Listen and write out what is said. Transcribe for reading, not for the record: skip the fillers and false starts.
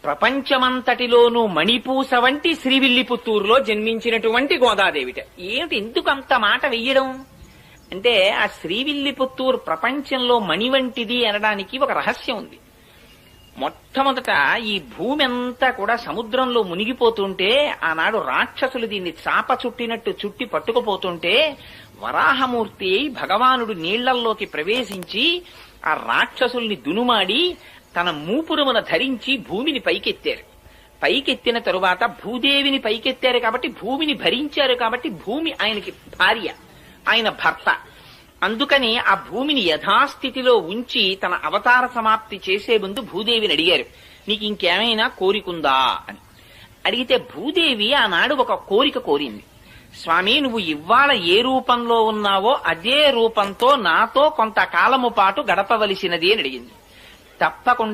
ప్రపంచమంతటిలోనూ మణిపూస వంటి శ్రీవిల్లిపుత్తూరులో జన్మించినటువంటి గోదాదేవిట. ఏమిటి ఎందుకు అంత మాట వెయ్యడం అంటే, ఆ శ్రీవిల్లిపుత్తూరు ప్రపంచంలో మణి వంటిది అనడానికి ఒక రహస్యం ఉంది. మొట్టమొదట ఈ భూమి అంతా కూడా సముద్రంలో మునిగిపోతుంటే, ఆనాడు రాక్షసులు దీన్ని చాప చుట్టినట్టు చుట్టి పట్టుకుపోతుంటే, వరాహమూర్తి భగవానుడు నీళ్లల్లోకి ప్రవేశించి ఆ రాక్షసుల్ని దునుమాడి తన మూపురమున ధరించి భూమిని పైకెత్తారు. పైకెత్తిన తరువాత భూదేవిని పైకెత్తారు కాబట్టి, భూమిని భరించారు కాబట్టి, భూమి ఆయనకి భార్య, ఆయన భర్త. అందుకని ఆ భూమిని యథాస్థితిలో ఉంచి తన అవతార సమాప్తి చేసే ముందు భూదేవిని అడిగారు, నీకు ఇంకేమైనా కోరికుందా అని. అడిగితే భూదేవి ఆనాడు ఒక కోరిక కోరింది. స్వామి, నువ్వు ఇవాళ ఏ రూపంలో ఉన్నావో అదే రూపంతో నాతో కొంతకాలము పాటు గడపవలసినది అని అడిగింది. తప్పకుండా